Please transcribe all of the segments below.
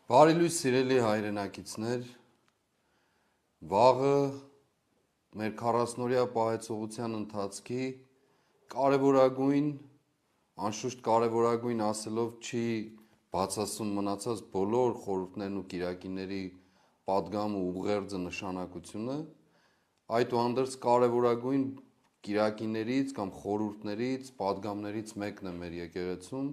Բարի լույս սիրելի հայրենակիցներ, վաղը մեր 40-օրյա պահեցողության ընթացքի կարևորագույն, անշուշտ կարևորագույն ասելով չի բացասում մնացած բոլոր խորհուրդներն ու կիրակիների պատգամը ուղերձը նշանակությունը, այդուհանդերձ կարևորագույն կիրակիներից կամ խորհուրդներից, պատգամներից մեկն է մեր եկեղեցում,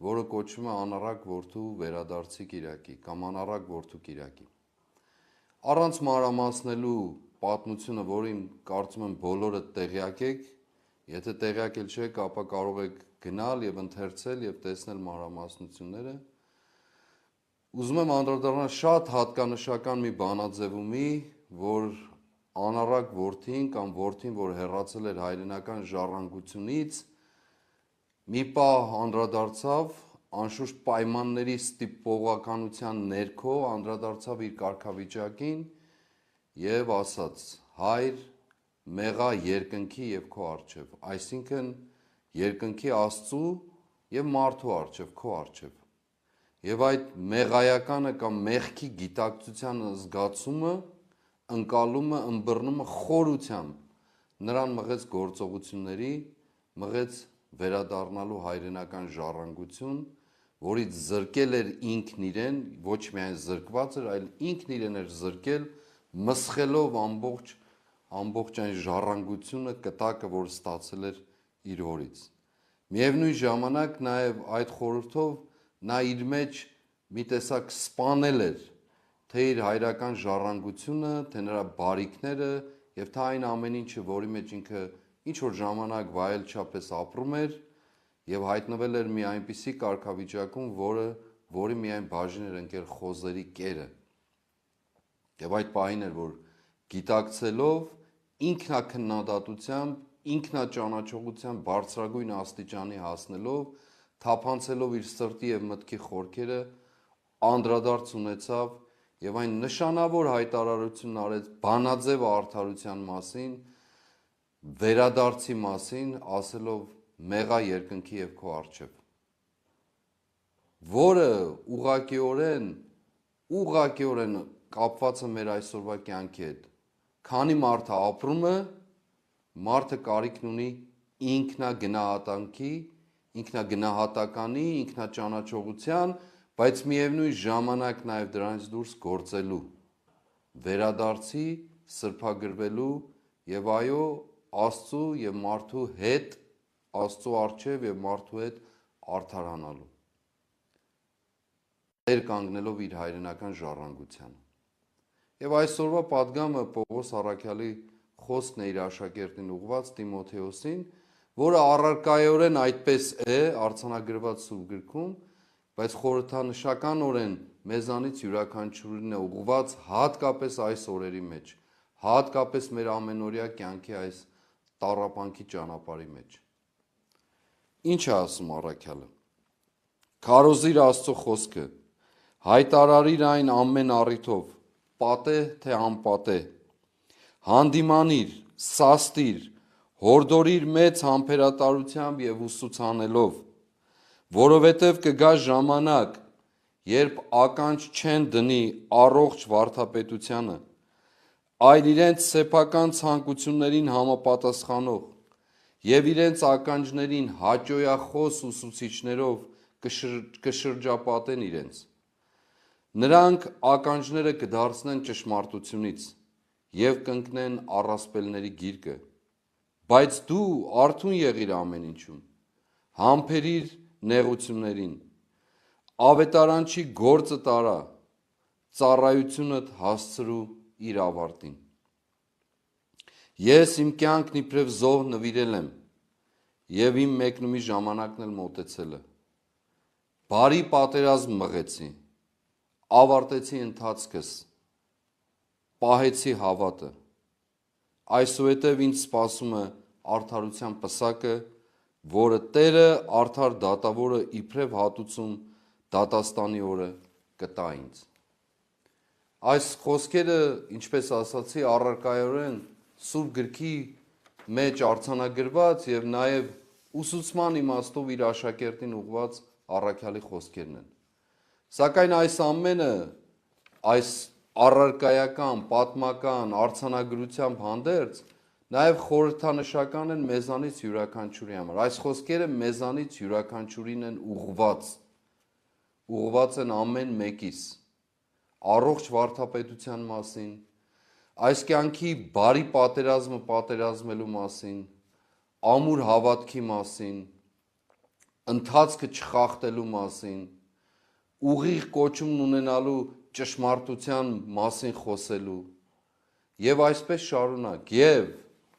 որը կոչվում է անառակ որդու վերադարձի կիրակի կամ անառակ որդու կիրակի։ Առանց մանրամասնելու պատմությունը, որին կարծում եմ բոլորը տեղյակ եք, եթե տեղյակ չեք, ապա կարող եք գնալ եւ ընթերցել եւ տեսնել մանրամասնությունները։ Ուզում եմ անդրադառնալ շատ հատկանշական մի բանաձևումի, որ անառակ որդին կամ որդին, որ հեռացել էր հայրենական ժառանգությունից, մի պահ անդրադարձավ, անշուշտ պայմանների ստիպողականության ներքո անդրադարձավ իր կարգավիճակին եւ ասաց. հայր, մեղա երկնքի եւ քո առջև, այսինքն երկնքի Աստծու եւ մարդու առջև, քո առջև։ Եվ այդ մեղայականը կամ մեղքի գիտակցության զգացումը, ընկալումը, ըմբռնումը խորությամբ նրան մղեց գործողությունների, մղեց վերադառնալու հայրենական ժառանգություն, որից զրկել էր ինքն իրեն, ոչ միայն զրկված էր, այլ ինքն իրեն էր զրկել, մսխելով ամբողջ այն ժառանգությունը, կտակը, որ ստացել էր իր հորից։ Միևնույն ժամանակ նաև այդ խորհրդով նա իր մեջ մի տեսակ սպանել էր թե իր հայրական ժառանգությունը, թե նրա բարիքները եւ թե այն ամեն ինչը, որի մեջ ինքը ինչ որ ժամանակ վայելչապես ապրում էր եւ հայտնվել էր մի այնպիսի կարգավիճակում, որի միայն բաժին էր ընկել խոզերի կերը։ Եվ այդ պահին էր, որ գիտակցելով, ինքնակննադատությամբ, ինքնաճանաչողությամբ բարձրագույն աստիճանի հասնելով, թափանցելով իր սրտի եւ մտքի խորքերը, անդրադարձ ունեցավ եւ այն նշանավոր հայտարարությունն արեց բանաձև արդարության մասին, վերադարձի մասին, ասելով մեղա երկնքի եւ քո առջև, որը ուղղակիորեն կապված է մեր այսօրվա կյանքի հետ։ Քանի մարդը ապրում է, մարդը կարիքն ունի ինքնագնահատանքի, ինքնագնահատականի, ինքնաճանաչողության, բայց միևնույն ժամանակ նաև դրանից դուրս գործելու, վերադարձի, սրբագրվելու եւ այո, Աստծու եւ մարդու հետ, Աստծու առջև եւ մարդու հետ արդարանալու, դեր կանգնելով իր հայրենական ժառանգությանը։ Եվ այսօրվա պատգամը Պողոս առաքյալի խոսքն է իր աշակերտին ուղված Տիմոթեոսին, որը առարկայորեն այդպես է արձանագրված Սուրբ գրքում, բայց խորհրդանշականորեն մեզանից յուրաքանչյուրին է ուղված հատկապես այս օրերի մեջ, հատկապես մեր ամենօրյա կյանքի այս տառապանքի ճանապարհի մեջ։ Ինչ է ասում առաքյալը։ Քարոզիր Աստծո խոսքը, հայտարարիր այն ամեն առիթով, պատե թե անպատե, հանդիմանիր, սաստիր, հորդորիր մեծ համբերատարությամբ եւ ուսուցանելով, որովհետև կգա ժամանակ, երբ ականջ չեն դնի առողջ վարդապետությանը, այլ իրենց սեփական ցանկություններին համապատասխանող եւ իրենց ականջներին հաճոյախոս ուսուցիչներով կշրջապատեն իրենց։ Նրանք ականջները կդարձնեն ճշմարտությունից եւ կընկնեն առասպելների գիրկը, բայց դու արթուն եղիր ամեն ինչում, համբերիր նեղություններին, ավետարանչի գործը տարա, ծառայությունդ հասցրու իր ավարտին։ Ես իմ կյանքն իբրև զոհ նվիրել եմ եւ իմ մեկնումի ժամանակն էլ մոտեցել է։ Բարի պատերազմ մղեցի, ավարտեցի ընթացքս, պահեցի հավատը։ Այսուհետև ինձ սպասում է արդարության պսակը, որը Տերը արդար դատավորը իբրև հատուցում դատաստանի օրը կտա ինձ։ Այս խոսքերը, ինչպես ասացի, առարկայորեն Սուրբ գրքի մեջ արձանագրված եւ նաեւ ուսուցման իմաստով իր աշակերտին ուղված առաքյալի խոսքերն են։ Սակայն այս ամենը, այս առարկայական, պատմական, արձանագրությամբ հանդերձ, նաև խորհրդանշական են մեզանից յուրաքանչյուրի համար։ Այս խոսքերը մեզանից յուրաքանչյուրին են ուղղված են ամեն մեկիս, առողջ վարդապետության մասին, այս կյանքի բարի պատերազմը պատերազմելու մասին, ամուր հավատքի մասին, ընթացքը չխախտելու մասին, ուղիղ կոչումն ունենալու ճշմարտության մասին խոսելու եւ այսպես շարունակ եւ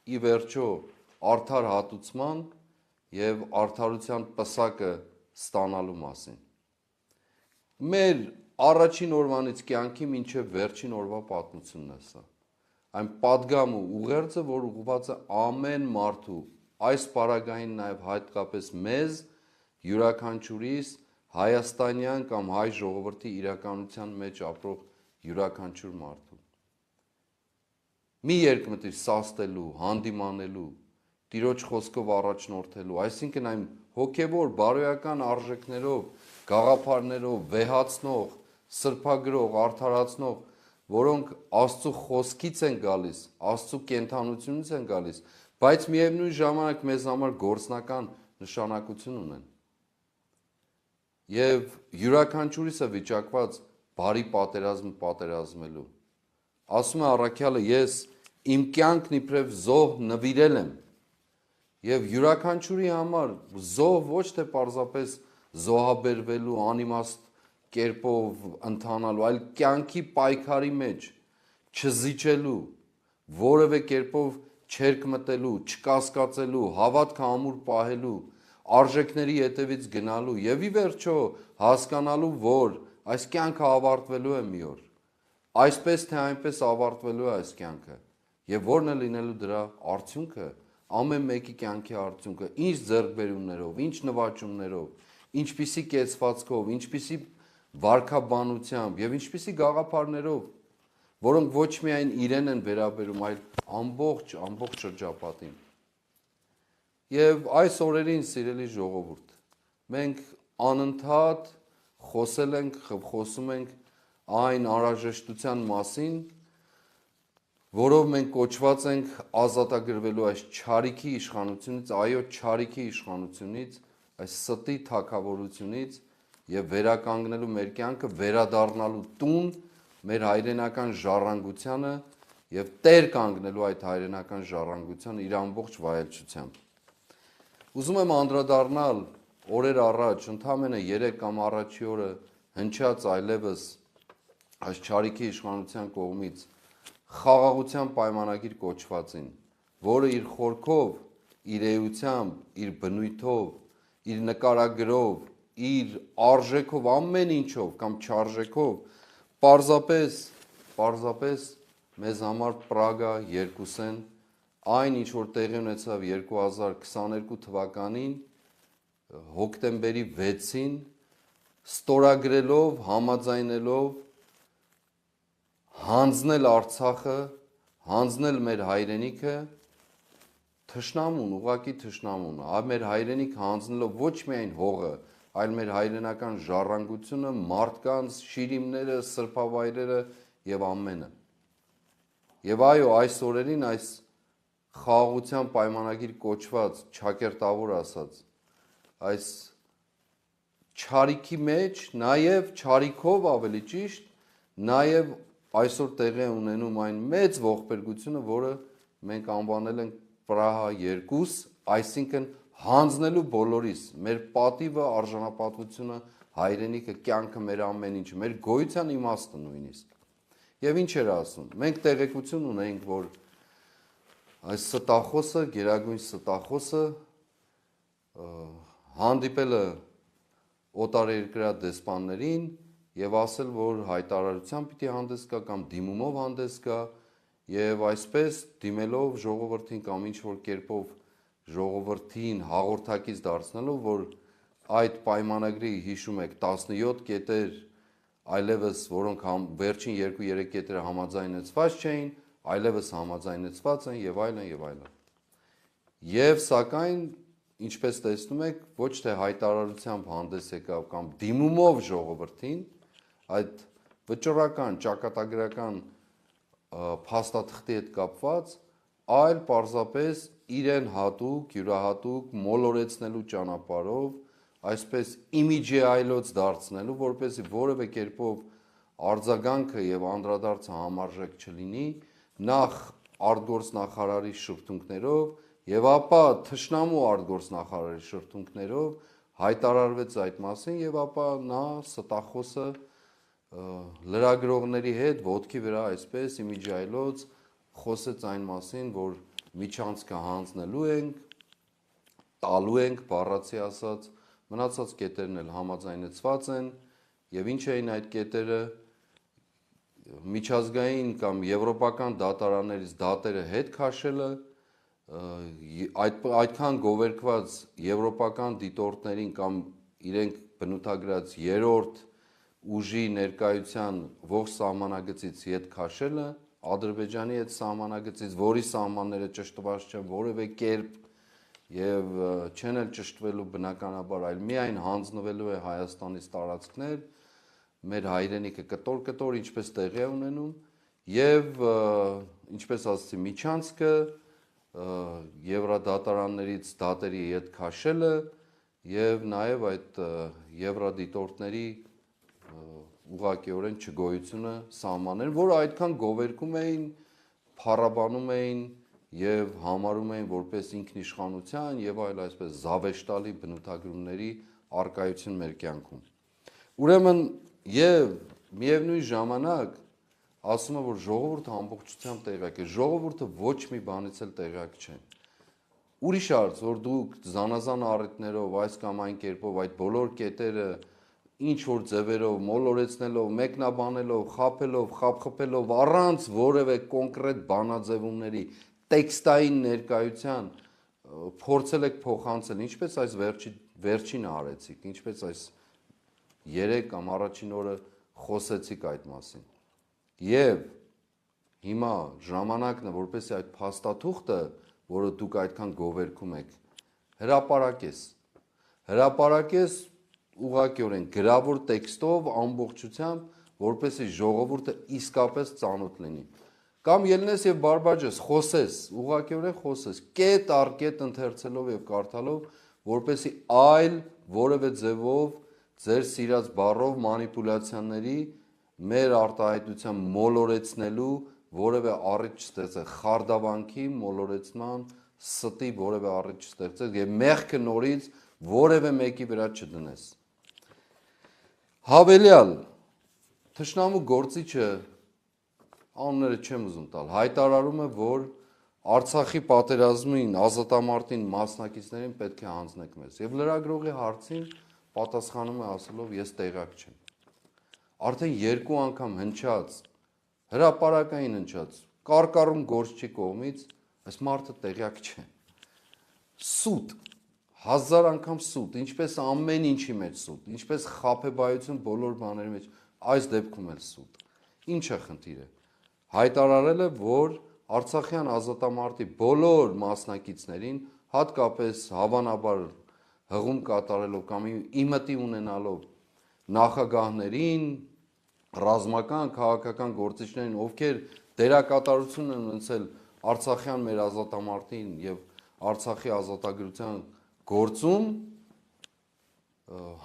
ի վերջո արդար հատուցման եւ արդարության պսակը ստանալու մասին։ Մեր առաջին օրվանից կյանքի մինչև վերջին օրվա պատմությունն է սա։ Այն падգամը ուղերձը, որ ուղղված է ամեն մարդու, այս պարագային նաև հատկապես մեզ, յուրաքանչյուրիս հայաստանյան կամ հայ ժողովրդի իրականության մեջ ապրող յուրաքանչյուր մարդու։ Մի երկմտիր սաստելու, հանդիմանելու, Տիրոջ խոսքով առաջնորդելու, այսինքն այն հոգևոր, բարոյական արժեքներով, գաղափարներով, վեհացնող, սրբագրող, արդարացնող, որոնք Աստծո խոսքից են գալիս, Աստծո կենթանությունից են գալիս, բայց միևնույն ժամանակ մեզ համար գործնական նշանակություն ունեն։ Եվ յուրաքանչյուրիս է վիճակված բարի պատերազմ պատերազմելու։ Ասում է առաքյալը, ես իմ կյանքն իբրև զոհ նվիրել եմ։ Եվ յուրաքանչյուրի համար զոհ ոչ թե պարզապես զոհաբերվելու, անիմաստ կերպով ընթանալու, այլ կյանքի պայքարի մեջ չզիջելու, որևէ կերպով չերկմտելու, չկասկածելու, հավատքը ամուր պահելու, արժեքների ետևից գնալու եւ ի վերջո հասկանալու, որ այս կյանքը ավարտվելու է մի օր, այսպես թե այնպես ավարտվելու է այս կյանքը եւ որն է լինելու դրա արդյունքը, ամեն մեկի կյանքի արդյունքը, ինչ ձեռքբերումներով, ինչ նվաճումներով, ինչպիսի կեցվածքով, ինչպիսի վարքաբանությամբ եւ ինչպիսի գաղափարներով, որոնք ոչ միայն իրեն են վերաբերում, այլ ամբողջ շրջապատին։ Եվ այս օրերին, սիրելի ժողովուրդ, մենք անընդհատ խոսում ենք այն անհրաժեշտության մասին, որով մենք կոչված ենք ազատագրվելու այս չարիքի իշխանությունից, այո, չարիքի իշխանությունից, այս ստի թագավորությունից եւ վերականգնելու մեր կյանքը, վերադառնալու տուն մեր հայրենական ժառանգությանը եւ տեր կանգնելու այդ հայրենական ժառանգությանը իր ամբողջ վայելչությամբ։ Ուզում եմ անդրադառնալ օրեր առաջ, ընդամենը 3 կամ առաջի օրը հնչած այլևս այս չարիքի իշխանության կողմից խաղաղության պայմանագիր կոչվածին, որը իր խորքով, իր էությամբ, իր բնույթով, իր նկարագրով, իր արժեքով, ամեն ինչով կամ չարժեքով պարզապես մեզ համար Պրագա 2-ն այն ինչ որ տեղի ունեցավ 2022 թվականին հոկտեմբերի 6-ին ստորագրելով, համաձայնելով հանձնել Արցախը, հանձնել մեր հայրենիքը թշնամուն, ուղղակի թշնամուն, մեր հայրենիքը հանձնելով ոչ միայն հողը, այլ մեր հայրենական ժառանգությունը, մարդկանց, շիրիմները, սրբավայրերը եւ ամենը։ Եվ այո, այս օրերին այս խաղաղության պայմանագիր կոչված, ճակերտավոր ասած, այս չարիքի մեջ, նաև չարիքով ավելի ճիշտ, նաև այսօր տեղի ունենում այն մեծ ողբերգությունը, որը մենք անվանել ենք Պրահա 2, այսինքն հանձնելու բոլորիս, մեր պատիվը, արժանապատվությունը, հայրենիքը, կյանքը, մեր ամեն ինչը, մեր գոյության իմաստը նույնիսկ։ Եվ ինչ էր ասում, մենք տեղեկություն ունենք, որ այս ստախոսը, գերագույն ստախոսը հանդիպել է օտարերկրյա դեսպաններին եւ ասել, որ հայտարարությամբ պիտի հանդես գա կամ դիմումով հանդես գա եւ այսպես դիմելով ժողովրդին կամ ինչ որ կերպով ժողովրդին հաղորդակից դարձնելով, որ այդ պայմանագրի հիշում եք 17 կետեր այլևս, որոնք վերջին 2-3 կետերը համաձայնեցված չէին, այլևս համաձայնեցված են եւ այլն եւ այլն։ Եվ սակայն, ինչպես տեսնում եք, ոչ թե հայտարարությամբ հանդես եկավ կամ դիմումով ժողովրդին, այդ վճռական, ճակատագրական փաստաթղթի հետ կապված, այլ պարզապես իրեն հատուկ, յուրահատուկ մոլորեցնելու ճանապարհով, այսպես իմիջի այլոց դարձնելու, որպեսզի որևէ կերպով արձագանքը եւ անդրադարձը համարժեք չլինի, նախ արտգործնախարարի շրթունքներով եւ ապա թշնամու արտգործնախարարի շրթունքներով հայտարարվեց այդ մասին եւ ապա նա ստախոսը լրագրողների հետ ոտքի վրա այսպես իմիջի այլոց խոսեց այն մասին, որ միջանցքը հանձնելու ենք, տալու ենք, բառացի ասած, մնացած կետերն էլ համաձայնեցված են եւ ինչ էին այդ կետերը միջազգային կամ եվրոպական դատարաններից դատերը հետ քաշելը, այդքան գովերքված եվրոպական դիտորդներին կամ իրենք բնութագրած երրորդ ուժի ներկայության ողջ սահմանագծից հետ քաշելը, Ադրբեջանի հետ սահմանագծից, որի սահմանները ճշտված չեն որևէ կերպ եւ չեն էլ ճշտվելու բնականաբար, այլ միայն հանձնվելու է Հայաստանից տարածքներ, մեր հայրենիքը կտոր-կտոր ինչպես տեղի է ունենում եւ ինչպես ասացի միջանցքը եվրադատարաններից դատերի հետ քաշելը եւ նաեւ այդ եվրադիտորդների ուղղակիորեն չգոյությունը սահմաններ, որը այդքան գովերքում էին, փառաբանում էին եւ համարում էին որպես ինքնիշխանության եւ այլ այսպես զավեշտալի բնութագրումների արկայություն մեր կյանքում։ Ուրեմն եւ միևնույն ժամանակ ասում է, որ ժողովուրդը ամբողջությամբ տեղյակ է, ժողովուրդը ոչ մի բանից էլ տեղյակ չէ։ Ուրիշ հարց, որ դուք զանազան առիթներով այս կամ այն կերպով այդ բոլոր կետերը ինչ որ ձևերով մոլորեցնելով, մեկնաբանելով, խաբելով, խաբխփելով առանց որևէ կոնկրետ բանաձևումների տեքստային ներկայության փորձել եք փոխանցել, ինչպես այս վերջինը արեցիք, ինչպես այս 3 կամ առաջին օրը խոսեցիք այդ մասին։ Եվ հիմա ժամանակն է, որպեսզի այդ փաստաթուղթը, որը դուք այդքան գովերքում եք, հրապարակես ուղղակիորեն գրավոր տեքստով ամբողջությամբ, որպեսզի ժողովուրդը իսկապես ծանոթ լինի։ Կամ ելնես եւ բարբաջես, խոսես, ուղղակիորեն խոսես, կետ առ կետ ընթերցելով եւ կարդալով, որպեսզի այլ որևէ ձևով ձեր սիրած բառով մանիպուլյացիաների մեր արտահայտության մոլորեցնելու որևէ առիթ չստեղծեք, խարդավանքի մոլորեցման ստի որևէ առիթ չստեղծեք եւ մեղքը նորից որևէ մեկի վրա չդնես։ Հավելյալ թշնամու գործիչը անունները չեմ ուզում տալ, հայտարարում է, որ Արցախի պատերազմին ազատամարտին մասնակիցներին պետք է հանձնեք մեզ եւ լրագրողի հարցին պատասխանում է ասելով ես տեղյակ չեմ։ Արդեն 2 անգամ հնչած, հրապարակային հնչած, կարկառում գործչի կողմից այս մարդը տեղյակ չէ։ Սուտ 1000 անգամ սուտ, ինչպես ամեն ինչի մեջ սուտ, ինչպես խաբեբայություն բոլոր բաների մեջ, այս դեպքում էլ սուտ։ Ինչ է խնդիրը։ Հայտարարել է, որ Արցախյան ազատամարտի բոլոր մասնակիցներին, հատկապես հավանաբար հղում կատարելով կամ իմտի ունենալով նախագահներին, ռազմական, քաղաքական գործիչներին, ովքեր դերակատարություն են ունեցել Արցախյան մեր ազատամարտին եւ Արցախի ազատագրության գործում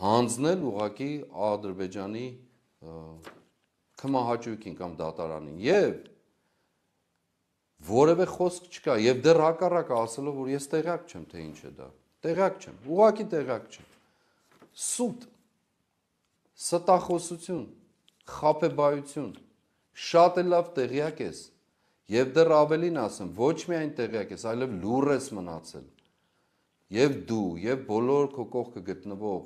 հանձնել ուղղակի Ադրբեջանի քմահաճույքին կամ դատարանին եւ որևէ խոսք չկա եւ դեռ հակառակը ասելով որ ես տեղյակ չեմ թե ինչ է դա տեղյակ չեմ ուղղակի տեղյակ չեմ սուտ ստախոսություն խաբեբայություն շատ էլ լավ տեղյակ ես եւ դեռ ավելին ասեմ ոչ միայն տեղյակ ես այլև լուռ ես մնացել եւ դու եւ բոլոր քո կողքը գտնվող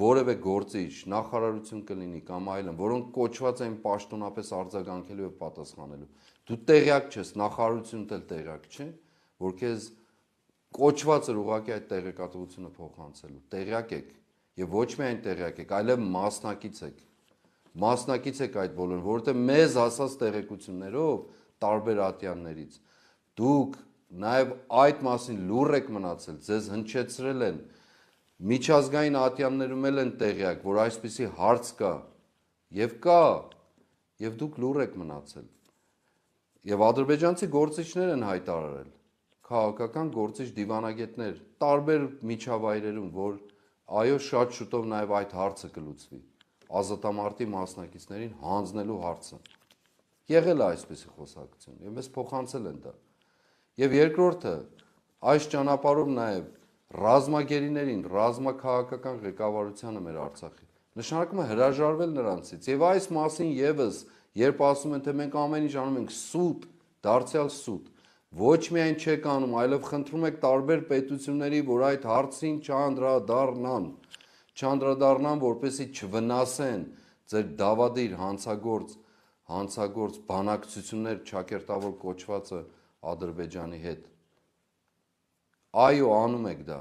որևէ գործիչ նախարարություն կլինի կամ այլն, որոնք կոչված են պաշտոնապես արձագանքելու եւ պատասխանելու։ Դու տեղյակ չես, նախարարությունն էլ տեղյակ չէ, որ քեզ կոչված էր ուղղակի այդ տեղեկատվությունը փոխանցելու։ Տեղյակ եք եւ ոչ միայն տեղյակ եք, այլև մասնակից եք։ Մասնակից եք այդ բոլորը, որովհետեւ մեզ ասած տեղեկություններով տարբեր ատյաններից դուք նաեւ այդ մասին լուռ եք մնացել, ձեզ հնչեցրել են միջազգային ատյաններում էլ են տեղյակ, որ այսպիսի հարց կա եւ կա, եւ դուք լուր եք մնացել։ Եվ ադրբեջանցի գործիչներ են հայտարարել, քաղաքական գործիչ դիվանագետներ, տարբեր միջավայրերում, որ այո, շատ շուտով նաեւ այդ հարցը կլուծվի, ազատամարտի մասնակիցներին հանձնելու հարցը։ Եղել է այսպիսի խոսակցություն, եւ մեզ փոխանցել են դա։ Եվ երկրորդը, այս ճանապարհով նաեւ ռազմագերիներին, ռազմաքաղաքական ղեկավարությանը մեր Արցախի նշանակում է հրաժարվել նրանցից։ Եվ այս մասին եւս, երբ ասում են, թե մենք ամեն ինչ անում ենք սուտ, դարձյալ սուտ, ոչ միայն չեք անում, այլև խնդրում եք տարբեր պետությունների, որ այդ հարցին չանդրադառնան, որպեսզի չվնասեն ձեր դավադիր հանցագործ բանակցություններ ճակերտավոր կոչվածը Ադրբեջանի հետ։ Այո, անում եք դա,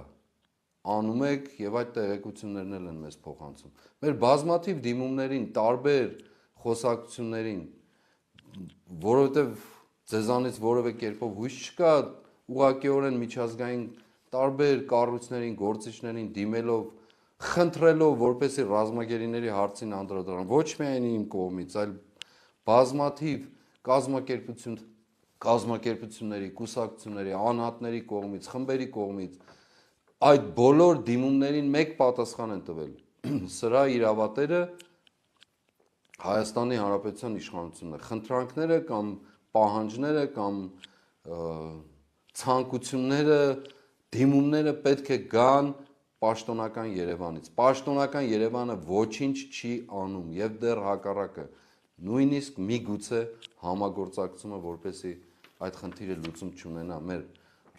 անում եք եւ այդ տեղեկություններն էլ են մեզ փոխանցում։ Մեր բազմաթիվ դիմումներին, տարբեր խոսակցություններին, որովհետեւ ձեզանից որևէ կերպով հույս չկա ուղղակիորեն միջազգային տարբեր կառույցներին, գործիչներին դիմելով, խնդրելով, որպեսզի ռազմագերիների հարցին անդրադառնան, ոչ միայն իմ կողմից, այլ բազմաթիվ կազմակերպությունների, կուսակցությունների, անհատների կողմից, խմբերի կողմից այդ բոլոր դիմումներին մեկ պատասխան են տվել։ Սրա իրավատերը Հայաստանի Հանրապետության իշխանությունն է։ Խնդրանքները կամ պահանջները կամ ցանկությունները, դիմումները պետք է գան պաշտոնական Երևանից։ Պաշտոնական Երևանը ոչինչ չի անում եւ դեռ հակառակը, նույնիսկ միգուցե համագործակցումը, որպեսզի այդ խնդիրը լուծում չունենա։ Մեր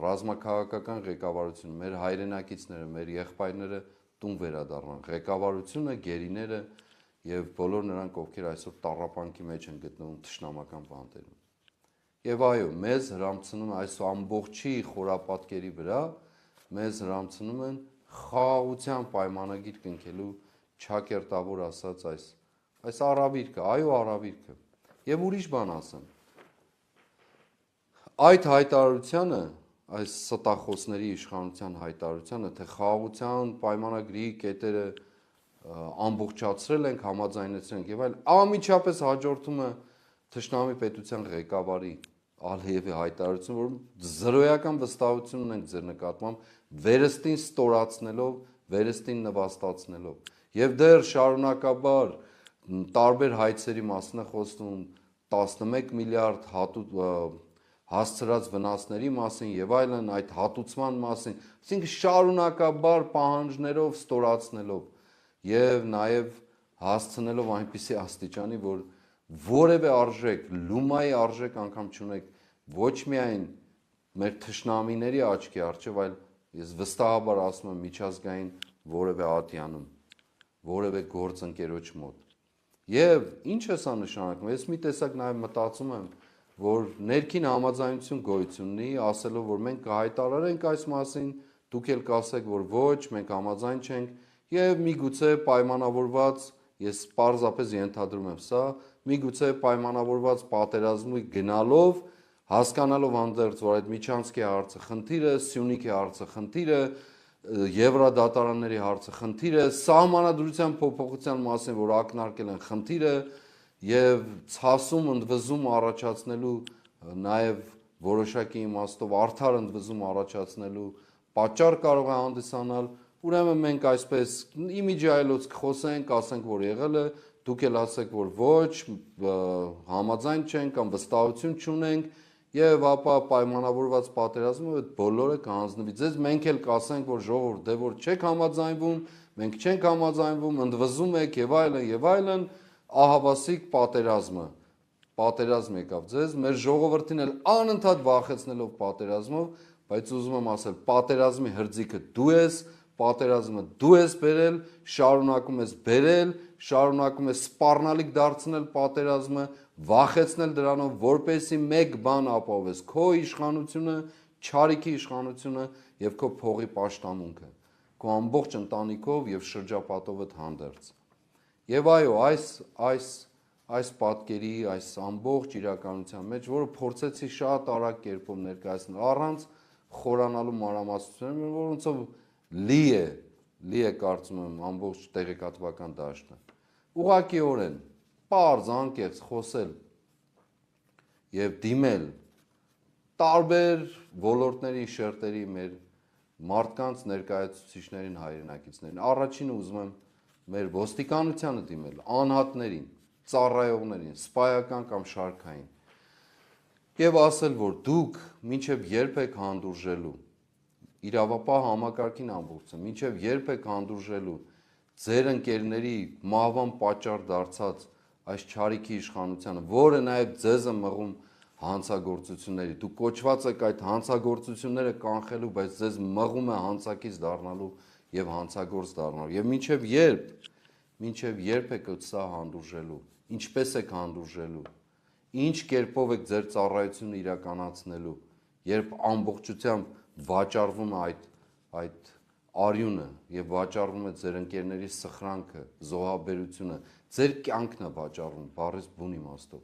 ռազմաքաղաքական ղեկավարությունը, մեր հայրենակիցները, մեր եղբայրները տուն վերադառնան, ղեկավարությունը, գերիները եւ բոլոր նրանք, ովքեր այսօր տառապանքի մեջ են գտնվում թշնամական բանտերում։ Եվ այո, մեզ հրամցնում այս ամբողջի խորապատկերի վրա մեզ հրամցնում են խաղաղության պայմանագիր կնքելու ճակերտավոր ասած այս արաբիրքը, այո արաբիրքը։ Եվ ուրիշ բան ասեմ։ Այդ հայտարարությանը, այս ստախոսների իշխանության հայտարարությանը, թե խաղաղության պայմանագրի կետերը ամբողջացրել ենք, համաձայնեցրել ենք եւ այլ, անմիջապես հաջորդում է Թշնամի պետության ղեկավարի Ալիևի հայտարարություն, որ զրոյական վստահություն ունենք ձեր նկատմամբ, վերստին ստորացնելով, վերստին նվաստացնելով։ Եվ դեռ շարունակաբար տարբեր հայցերի մասին է խոսում 11 միլիարդ հասցրած վնասների մասին եւ այլն, այդ հատուցման մասին, այսինքն շարունակաբար պահանջներով ստորացնելով եւ նաեւ հասցնելով այնպիսի աստիճանի, որ որևէ արժեք, լումայի արժեք անգամ չունեք ոչ միայն մեր թշնամիների աչքի առջև, այլ ես վստահաբար ասում եմ միջազգային որևէ ատյանում, որևէ գործընկերոջ մոտ։ Եվ ինչ է սա նշանակում։ Ես մի տեսակ նաև մտածում եմ, որ ներքին համաձայնություն գոյություն ունի, ասելով, որ մենք կհայտարարենք այս մասին, դուք էլ կասեք, որ ոչ, մենք համաձայն չենք, եւ միգուցե պայմանավորված, ես պարզապես ենթադրում եմ սա, միգուցե պայմանավորված պատերազմի գնալով, հասկանալով հանդերձ, որ այդ Միչանսկի հարցը խնդիրը, Սյունիքի հարցը խնդիրը, Եվրադատարանների հարցը խնդիրը, սահմանադրության փոփոխության մասին, որ ակնարկել են խնդիրը եւ ցասում ընդվզում առաջացնելու նաեւ որոշակի իմաստով արդար ընդվզում առաջացնելու պատճառ կարող է հանդիսանալ, ուրեմն մենք այսպես իմիջի այլոց կխոսենք, ասենք, որ եղել է, դուք էլ ասեք, որ ոչ, համաձայն չենք կամ վստահություն չունենք եւ ապա պայմանավորված պատերազմը այդ բոլորը կհանձնվի ձեզ, մենք էլ կասենք, որ ժողովուրդ, դե որ չեք համաձայնվում, մենք չենք համաձայնվում, ընդվզում եք եւ այլն, ահավասիկ պատերազմ եկավ ձեզ, մեր ժողովրդին էլ անընդհատ վախեցնելով պատերազմով, բայց ուզում եմ ասել, պատերազմի հրձիքը դու ես, պատերազմը դու ես բերել, շարունակում ես բերել, շարունակում ես սպառնալիք դարձնել պատերազմը, վախեցնել դրանով, որպեսզի մեկ բան ապահովես, քո իշխանությունը, չարիքի իշխանությունը եւ քո փողի պաշտամունքը, քո ամբողջ ընտանիքով եւ շրջապատովդ հանդերձ։ Եվ այո, այս պատկերի, այս ամբողջ իրականության մեջ, որը փորձեցի շատ արագ կերպով ներկայացնել, առանց խորանալու մանրամասնություններ, որոնցով լի է կարծում եմ ամբողջ տեղեկատվական դաշտը։ Ուղղակիորեն պարզ անկեղծ խոսել եւ դիմել տարբեր ոլորտների շերտերի մեր մարդկանց ներկայացուցիչներին, հայրենակիցներին։ Առաջինը ուզում եմ մեր ոստիկանությանը դիմել, անհատներին, ծառայողներին, սպայական կամ շարքային եւ ասել, որ դուք մինչեւ երբ եք հանդուրժելու իրավապահ համակարգին ամբողջությամբ, մինչեւ երբ եք հանդուրժելու ձեր ընկերների մահվան պատճառ դարձած այս չարիքի իշխանությանը, որը նաեւ ձեզ է մղում հանցագործությունների։ Դուք կոչված եք այդ հանցագործությունները կանխելու, բայց ձեզ մղում է հանցակից դառնալու եւ հանցագործ դառնալու։ Եվ մինչեւ երբ եք սա հանդուրժելու, ինչպես եք հանդուրժելու, ինչ կերպով եք ձեր ծառայությունը իրականացնելու, երբ ամբողջությամբ վաճառվում է այդ արյունը եւ վաճառվում է ձեր ընկերների սխրանքը, զոհաբերությունը, ձեր կյանքն է վաճառվում, բառից բուն իմաստով։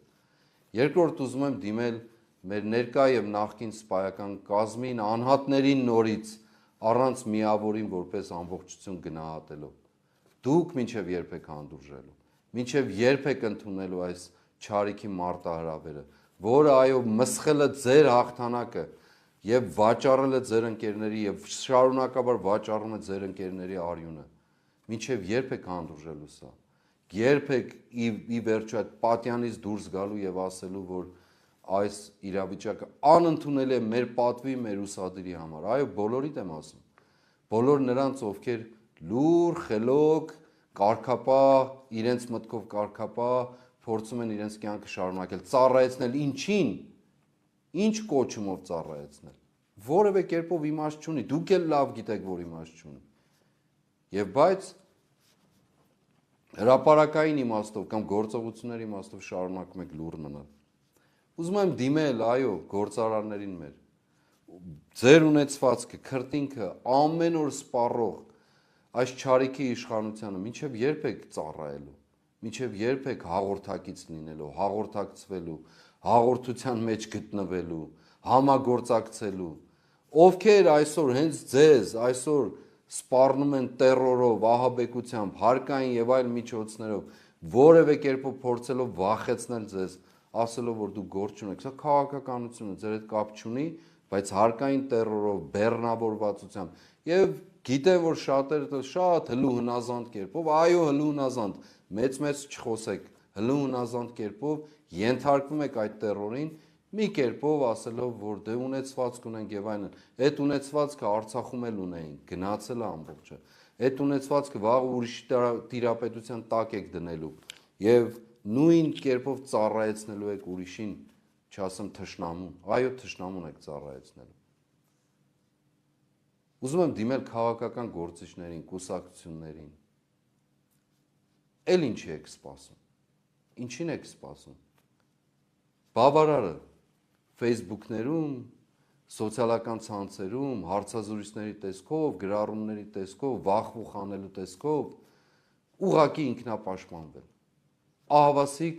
Երկրորդ ուզում եմ դիմել մեր ներկա եւ նախկին սպայական կազմին, անհատներին նորից առանց միավորին որպես ամբողջություն գնահատելով։ Դուք մինչեւ երբ եք հանդուրժելու, մինչեւ երբ եք ընդունելու այս չարիքի մարտահրավերը, որը այո մսխել է ձեր հաղթանակը եւ վաճառել է ձեր ընկերների եւ շարունակաբար վաճառում է ձեր ընկերների արյունը։ Մինչեւ երբ եք հանդուրժելու սա։ Երբ եք ի վերջո այդ պատյանից դուրս գալու եւ ասելու, որ այս իրավիճակը անընդունելի է մեր պատվի, մեր ուսադիրի համար։ Այո, բոլորիդ եմ ասում։ Բոլոր նրանց, ովքեր լուր, խելոք, կարգապահ, իրենց մտքով կարգապահ, փորձում են իրենց կյանքը շարունակել, ծառայեցնել ինչին, ինչ կոչումով ծառայեցնել։ Որևէ կերպով իմաստ չունի, դուք էլ լավ գիտեք, որ իմաստ չունի։ Եվ բայց հրապարակային իմաստով կամ գործողությունների իմաստով շարունակում եք լուր մնալ։ Ուզում եմ դիմել, այո, գործարարներին մեր։ Ձեր ունեցվածքը, քրտինքը ամեն օր սպառող այս չարիքի իշխանությանը մինչև երբ եք ծառայելու, մինչև երբ եք հաղորդակից լինելու, հաղորդակցվելու, հաղորդության մեջ գտնվելու, համագործակցելու, ովքեր այսօր հենց ձեզ այսօր սպառնում են տերորով, ահաբեկությամբ, հարկային եւ այլ միջոցներով, որևէ կերպով փորձելով վախեցնել ձեզ, ասելով որ դուք գործ չունեք, սա քաղաքականություն է, ձեր հետ կապ չունի, բայց հարկային տերորով, բեռնավորվածությամբ եւ գիտեմ որ շատերը շատ հլու հնազանդ կերպով, այո հլու հնազանդ, մեծ չխոսեք, հլու հնազանդ կերպով ենթարկվում եք այդ տերորին, մի կերպով ասելով որ դե ունեցվածք ունենք եւ այլն, այդ ունեցվածքը Արցախում էլ ունեին, գնացել է ամբողջը, այդ ունեցվածքը վաղ ուրիշ տիրապետության տակ եք դնելու եւ նույն կերպով ծառայեցնելու եք ուրիշին, չասեմ թշնամուն, այո թշնամուն եք ծառայեցնելու։ Ուզում եմ դիմել քաղաքական գործիչներին, կուսակցություններին։ Էլ ինչի եք սպասում։ Ինչին եք սպասում։ Բավարարը Facebook-ներում, սոցիալական ցանցերում, հարցազրույցների տեսքով, գրառումների տեսքով, վախ-վուխ անելու տեսքով ուղղակի ինքնապաշտպանվել։ Ահավասիկ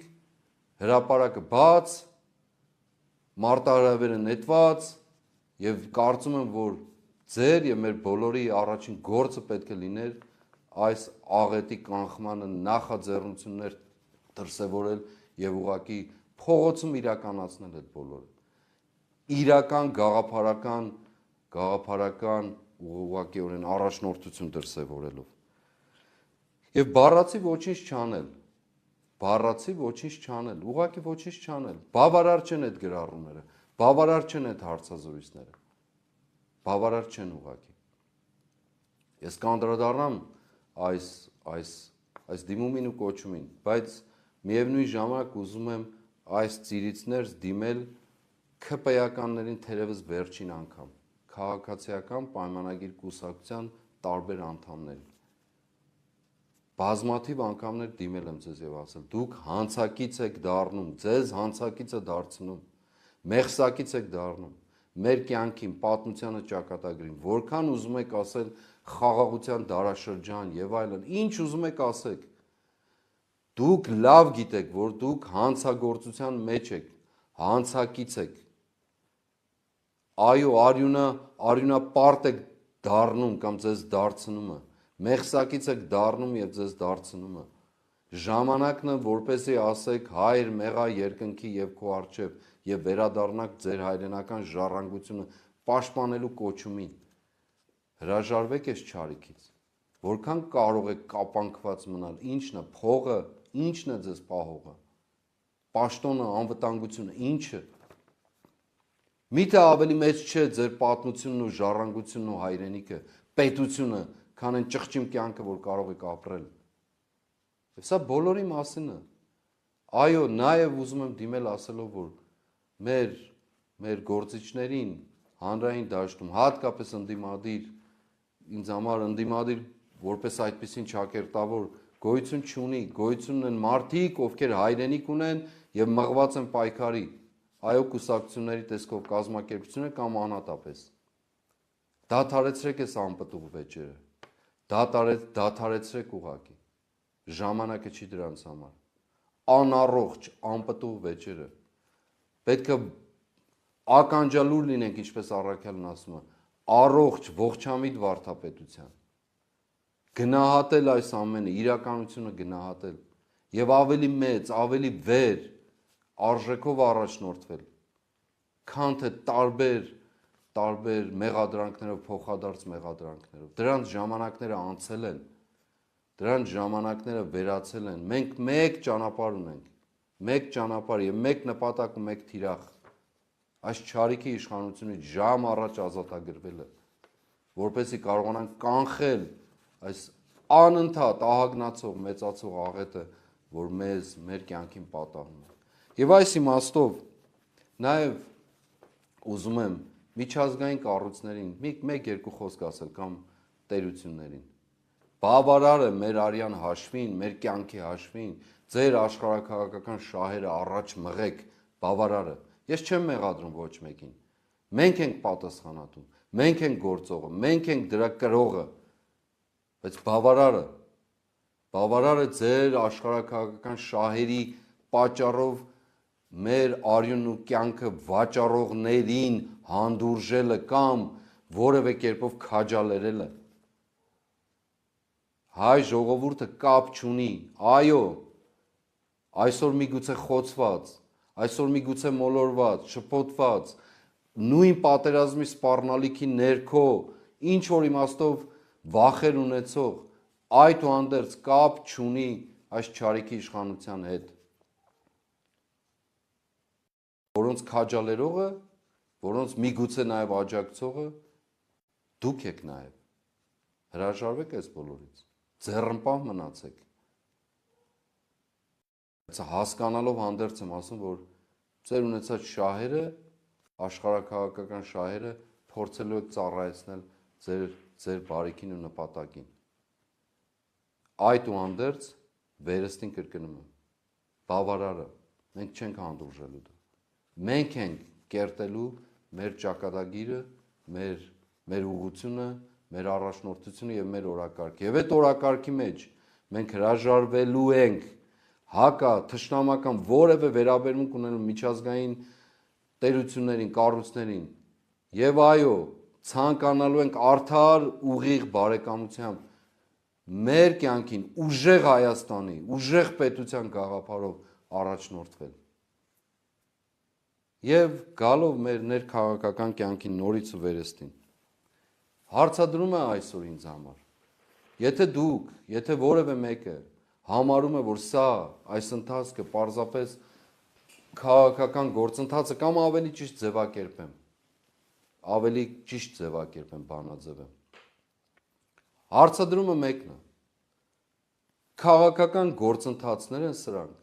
հրապարակը բաց, մարտահրավերը նետված եւ կարծում եմ, որ ձեր եւ մեր բոլորի առաջին գործը պետք է լիներ այս աղետի կանխմանը նախաձեռնություններ դրսևորել եւ ուղղակի փողոցում իրականացնել այդ բոլորը։ Իրական գաղափարական ուղղակիորեն առաջնորդություն դրսևորելով։ Եվ բառացի ոչինչ չանել, ուղղակի ոչինչ չանել։ Բավարար չեն այդ գրառումները, բավարար չեն այդ հարցազրույցները, բավարար չեն ուղղակի։ Ես կանդրադառնամ այս դիմումին ու կոչումին, բայց միևնույն ժամանակ ուզում եմ այս ծիրից ներս դիմել ՔՊ-ականներին թերևս վերջին անգամ, քաղաքացիական պայմանագիր կուսակցության տարբեր անդամներին։ Բազմաթիվ անգամներ դիմել եմ ձեզ եւ ասել, դուք հանցակից եք դառնում, ձեզ հանցակից է դարձնում, մեղսակից եք դառնում, մեր կյանքին, պատմությանը ճակատագրին, որքան ուզում եք ասել խաղաղության դարաշրջան եւ այլն, ինչ ուզում եք ասեք, դուք լավ գիտեք, որ դուք հանցագործության մեջ եք, հանցակից եք, այո արյունապարտ եք դառնում կամ ձեզ դարձնում է, մեղսակից եք դառնում եւ ձեզ դարձնում է, Ժամանակն է, որպեսզի ասեք հայր մեղա երկնքի եւ քո առջև եւ վերադառնաք ձեր հայրենական ժառանգությունը պաշտպանելու կոչումին։ Հրաժարվեք այս չարիքից։ Որքան կարող եք կապանքված մնալ, ի՞նչն է փողը, ի՞նչն է ձեզ պահողը։ Պաշտոնը, անվտանգությունը, ի՞նչը։ Միթե ավելի մեծ չէ ձեր պատմությունն ու ժառանգությունն ու հայրենիքը, պետությունը, քան այն ճղճիմ կյանքը, որ կարող եք ապրել։ Եվ սա բոլորի մասին է։ Այո, նաև ուզում եմ դիմել ասելով, որ մեր գործիչներին հանրային դաշտում, հատկապես ընդդիմադիր, ինձ համար ընդդիմադիր որպես այդպիսին ճակերտավոր գոյություն չունի, գոյություն ունեն մարդիկ, ովքեր հայրենիք ունեն եւ մղված են պայքարի, այո կուսակցությունների տեսքով կազմակերպությունը կամ անհատապես։ Դադարեցրեք այս անպտուղ վեճերը, դադարեցրեք ուղակի, ժամանակը չի դրանց համար, անառողջ, անպտուղ վեճերը, պետք է ականջալուր լինենք, ինչպես Առաքյալն ասում է, առողջ, ողջամիտ վարդապետության, գնահատել այս ամենը, իրականությունը գնահատել եւ ավելի մեծ, ավելի վեր արժեքով առաջնորդվել, քան թե տարբեր մեղադրանքներով, փոխադարձ մեղադրանքներով։ Դրանց ժամանակները անցել են, դրանց ժամանակները վերացել են։ Մենք մեկ ճանապարհ ունենք, մեկ ճանապարհ եւ մեկ նպատակ ու մեկ թիրախ։ Այս չարիքի իշխանությունից ժամ առաջ ազատագրվելը, որպեսզի կարողանանք կանխել այս անընդհատ ահագնացող, մեծացող աղետը, որ մեր կյանքին պատահում է։ Եվ այս իմաստով նաև ուզում եմ միջազգային կառույցներին մեկ-երկու խոսք ասել կամ տերություններին։ Բավարար է մեր արյան հաշվին, մեր կյանքի հաշվին, ձեր աշխարհաքաղաքական շահերը առաջ մղեք, բավարար է։ Ես չեմ մեղադրում ոչ մեկին։ Մենք ենք պատասխանատու, մենք ենք գործողը, մենք ենք դրա կրողը։ Բայց բավարար է ձեր աշխարհաքաղաքական շահերի պատճառով մեր արյունն ու կյանքը վաճառողներին հանդուրժելը կամ որևէ կերպով քաջալերելը։ Հայ ժողովուրդը կապ չունի, այո, այսօր միգուցե խոցված, այսօր միգուցե մոլորված, շփոթված, նույն պատերազմի սպառնալիքի ներքո, ինչ որ իմաստով վախեր ունեցող, այդուհանդերձ կապ չունի այս չարիքի իշխանության հետ, որոնց քաջալերողը, որոնց միգուցե նաև աջակցողը դուք եք նաև։ Հրաժարվեք այս բոլորից, ձեռնպահ մնացեք։ Հասկանալով հանդերձ եմ ասում, որ ձեր ունեցած շահերը, աշխարհաքաղաքական շահերը փորձելու եք ծառայեցնել ձեր բարիքին ու նպատակին։ Այդուհանդերձ վերստին կրկնում եմ, բավարարը, մենք չենք հանդուրժելու դա։ Մենք ենք կերտելու մեր ճակատագիրը, մեր ուղղությունը, մեր առաջնորդությունը եւ մեր օրակարգը։ Եվ այդ օրակարգի մեջ մենք հրաժարվելու ենք հակա թշնամական որևէ վերաբերմունք ունենալու միջազգային տերություններին, կառույցներին։ Եվ այո, ցանկանալու ենք արդար ուղիղ բարեկամությամբ մեր կյանքին ուժեղ Հայաստանի, ուժեղ պետության գաղափարով առաջնորդվել։ Եվ գալով մեր ներքաղաքական կյանքի նորից ու վերստին, հարցադրում է այսօր ինձ համար, եթե որևէ մեկը համարում է, որ սա այս ընթացքը պարզապես քաղաքական գործընթացը կամ ավելի ճիշտ ձևակերպեմ բանաձևը, հարցադրումը մեկն է, քաղաքական գործընթացներ են սրանք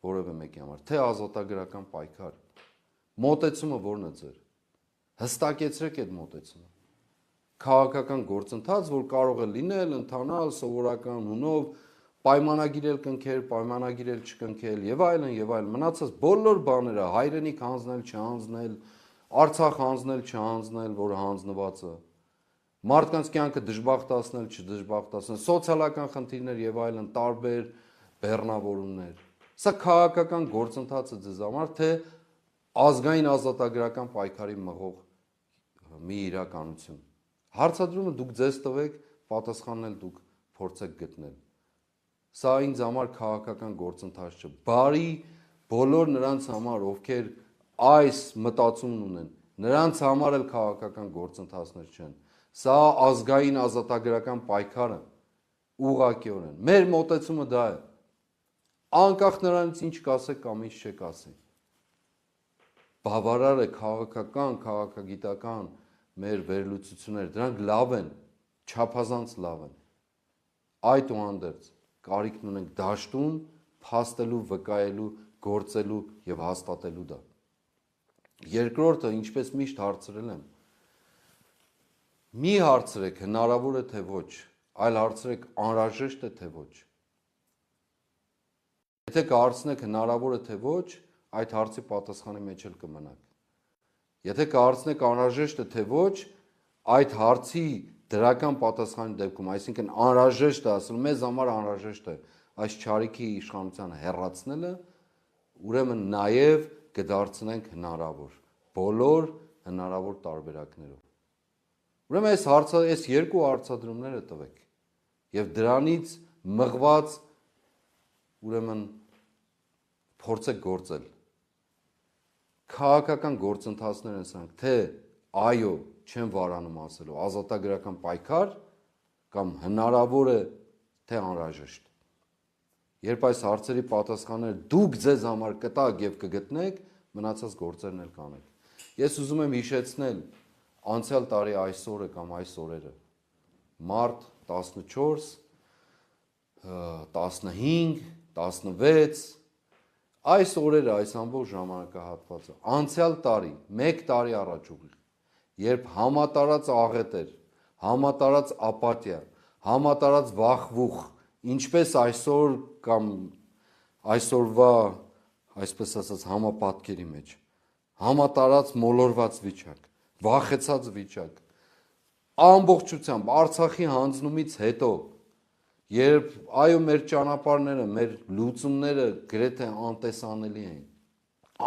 որևէ մեկի համար, թե ազատագրական պայքար, մոտեցումը որն է ձեր, հստակեցրեք այդ մոտեցումը, քաղաքական գործընթաց, որ կարող է լինել, ընթանալ, սովորական հունով, պայմանագիրել կնքել, պայմանագիրել չկնքել եւ այլն, մնացած բոլոր բաները, հայրենիք հանձնել, չհանձնել, Արցախ հանձնել, չհանձնել, որ հանձնված է, մարդկանց կյանքը դժբախտացնել, չդժբախտացնել, սոցիալական խնդիրներ եւ այլն, տարբեր բեռնավորումներ։ Սա քաղաքական գործընթաց է ձեզ համար, թե ազգային ազատագրական պայքարի մղող մի իրականություն։ Հարցադրումը դուք ձեզ տվեք, պատասխաննել դուք փորձեք գտնել։ Սա ինձ համար քաղաքական գործընթաց չէ։ Բարի բոլոր նրանց համար, ովքեր այս մտածումն ունեն, նրանց համար էլ քաղաքական գործընթացներ չեն։ Սա ազգային ազատագրական պայքարը ուղղակիորեն։ Մեր մոտեցումը դա է։ Անկախ նրանից ինչ կասեք կամ ինչ չեք ասի։ Բավարար է քաղաքական, քաղաքագիտական մեր վերլուծությունները, դրանք լավ են, չափազանց լավ են։ Այդուհանդերձ կարիքն ունենք դաշտում փաստելու, վկայելու, գործելու եւ հաստատելու դա։ Երկրորդը, ինչպես միշտ հարցրել եմ, մի հարցրեք հնարավոր է թե ոչ, այլ հարցրեք անհրաժեշտ է թե ոչ։ Եթե կհարցնեք հնարավոր է թե ոչ, այդ հարցի պատասխանի մեջ էլ կմնաք։ Եթե կհարցնեք անհրաժեշտ է թե ոչ, այդ հարցի դրական պատասխանի դեպքում, այսինքն անհրաժեշտ է, ասում մեզ համար անհրաժեշտ է այս չարիքի իշխանության հեռացնելը, ուրեմն նաև կդարձնենք հնարավոր, բոլոր հնարավոր տարբերակներով։ Ուրեմն այս երկու հարցադրումները տվեք եւ դրանից մղված ուրեմն փորձեք գործել։ Քաղաքական գործընթացներ են սրանք, թե այո, չեմ վարանում ասելու, ազատագրական պայքար կամ հնարավոր է թե անհրաժեշտ։ Երբ այս հարցերի պատասխանները դուք ձեզ համար կտակ եւ կգտնեք, մնացած գործերն էլ կանեք։ Ես ուզում եմ հիշեցնել անցյալ տարի այսօրը կամ այս օրերը։ Մարտ 14, 15, 16 այս օրերը, այս ամբողջ ժամանակահատվածը, անցյալ տարի, 1 տարի առաջ ուղիղ, երբ համատարած աղետ էր, համատարած ապաթիա, համատարած վախվուխ, ինչպես այսօր կամ այսօրվա, այսպես ասած, համապատկերի մեջ, համատարած մոլորված վիճակ, վախեցած վիճակ, ամբողջությամբ Արցախի հանձնումից հետո, երբ այո մեր ճանապարհները, մեր լուծումները գրեթե անտեսանելի են,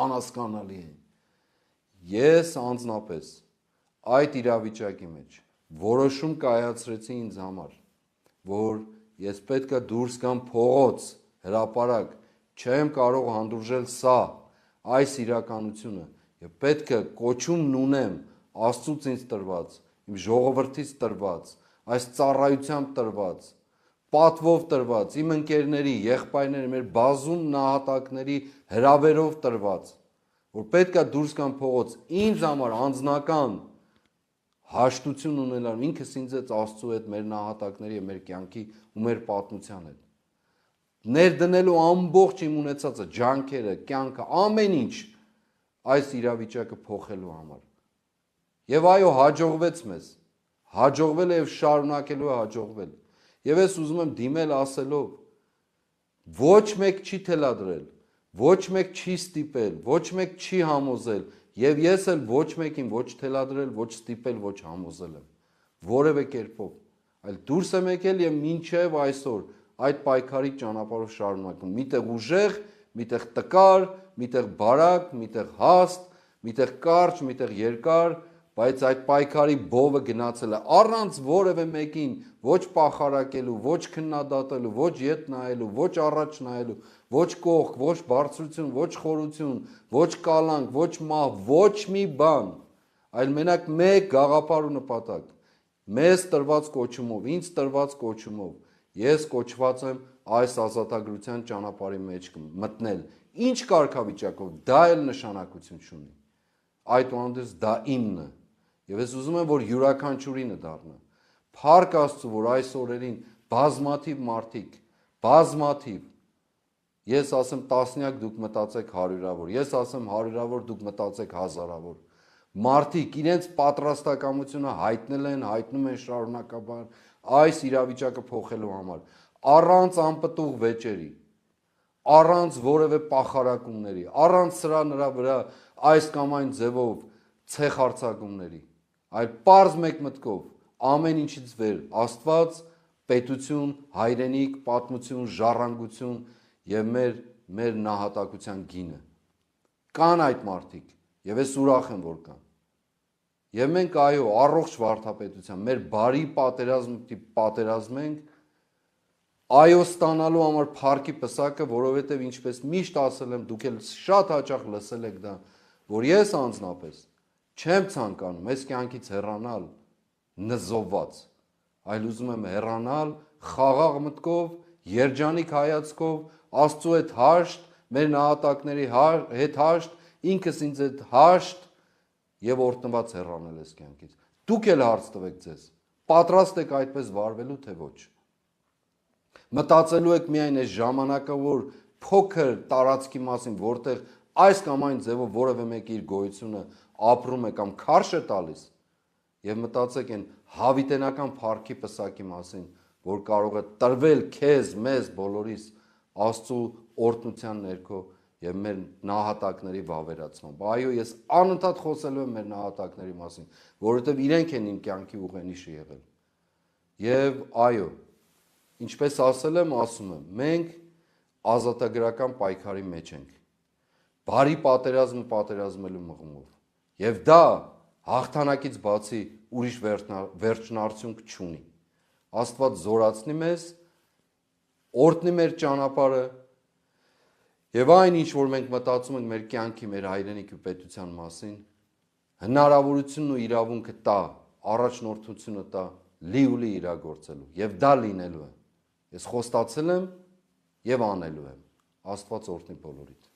անհասկանալի են, ես անձնապես այդ իրավիճակի մեջ որոշում կայացրեցի ինձ համար, որ ես պետք է դուրս գամ փողոց, հրապարակ, չեմ կարող հանդուրժել սա, այս իրականությունը եւ պետք է կոչումն ունեմ Աստծուց ինձ տրված, իմ ժողովրդից տրված, այս ծառայությամբ տրված, պատվով տրված, իմ ընկերների, եղբայրների, մեր բազում նահատակների հրավերով տրված, որ պետք է դուրս գամ փողոց, ինձ համար անձնական հաշտություն ունենալու, ինքս ինձ Աստծու հետ, մեր նահատակների եւ մեր կյանքի ու մեր պատմության հետ։ Ներդնելու ամբողջ իմ ունեցածը, ջանքերը, կյանքը, ամեն ինչ այս իրավիճակը փոխելու համար։ Եվ այո, հաջողվեց մեզ։ Հաջողվել է եւ շարունակելու է հաջողվել։ Եվ ես ուզում եմ դիմել ասելով. ոչ մեկ չի թելադրել, ոչ մեկ չի ստիպել, ոչ մեկ չի համոզել, եւ ես էլ ոչ մեկին ոչ թելադրել, ոչ ստիպել, ոչ համոզել եմ, որևէ կերպով, այլ դուրս եմ եկել եւ մինչեւ այսօր այդ պայքարի ճանապարհով շարունակում, միտեղ ուժեղ, միտեղ տկար, միտեղ բարակ, միտեղ հաստ, միտեղ կարճ, միտեղ երկար, բայց այդ պայքարի բովը գնացել է առանց որևէ մեկին ոչ պախարակելու, ոչ քննադատելու, ոչ ետ նայելու, ոչ առաջ նայելու, ոչ կողք, ոչ բարձրություն, ոչ խորություն, ոչ կալանք, ոչ մահ, ոչ մի բան, այլ մենակ մեկ գաղափար ու նպատակ։ Մեզ տրված կոչումով, ինձ տրված կոչումով ես կոչված եմ այս ազատագրության ճանապարհի մեջ մտնել։ Ինչ կարգավիճակով, դա էլ նշանակություն չունի։ Այդուհանդերձ դա իմն է։ Եվ ես ուզում եմ, որ յուրաքանչյուրինը դառնա։ Փառք Աստծո, որ այս օրերին բազմաթիվ մարդիկ, բազմաթիվ, ես ասեմ տասնյակ, դուք մտածեք հարյուրավոր, ես ասեմ հարյուրավոր, դուք մտածեք հազարավոր, մարդիկ իրենց պատրաստակամությունը հայտնել են, հայտնում են շարունակաբար այս իրավիճակը փոխելու համար, առանց անպտուղ վեճերի, առանց որևէ պախարակումների, առանց սրա նրա վրա այս կամ այն ձևով ցեխարձակումների, այլ պարզ մեկ մտքով, ամեն ինչից վեր Աստված, պետություն, հայրենիք, պատմություն, ժառանգություն եւ մեր նահատակության գինը։ Կան այդ մարդիկ, եւ ես ուրախ եմ, որ կան։ Եվ մենք այո, առողջ վարդապետության, մեր բարի պատերազմը ենք այո ստանալու համար փառքի պսակը, որովհետև ինչպես միշտ ասել եմ, դուք էլ շատ հաճախ լսել եք դա, որ ես անձնապես չեմ ցանկանում այս կյանքից հեռանալ նզովված, այլ ուզում եմ հեռանալ խաղաղ մտքով, երջանիկ հայացքով, Աստծո հետ հաշտ, մեր նահատակների հետ հաշտ, ինքս ինձ հետ հաշտ եւ օրտնված հեռանել այս կյանքից։ Դուք էլ հարց տվեք ձեզ, պատրաստ եք այդպես վարվելու թե ոչ։ Մտածելու եք միայն այս ժամանակավոր փոքր տարածքի մասին, որտեղ այս կամ այն ձևով որևէ մեկը իր գոյությունը ապրում է կամ քարշ է տալիս, եւ մտածեք այն հավիտենական փառքի պսակի մասին, որ կարող է տրվել քեզ, մեզ, բոլորիս Աստծո օրհնության ներքո եւ մեր նահատակների վավերացմամբ։ Այո, ես անընդհատ խոսելու եմ մեր նահատակների մասին, որովհետեւ իրենք են իմ կյանքի ուղենիշը եղել։ Եվ այո, ինչպես ասել եմ, ասում եմ, մենք ազատագրական պայքարի մեջ ենք։ Բարի պատերազմը պատերազմելու մղումով։ Եվ դա հաղթանակից բացի ուրիշ վերջնարդյունք չունի։ Աստված զորացնի մեզ, օրհնի մեր ճանապարհը եւ այն ինչ որ մենք մտածում ենք մեր կյանքի, մեր հայրենիքի պետության մասին, հնարավորությունն ու իրավունքը տա, առաջնորդությունը տա լիուլի իրագործելու եւ դա լինելու է։ Ես խոստացել եմ եւ անելու եմ։ Աստված օրհնի բոլորիդ։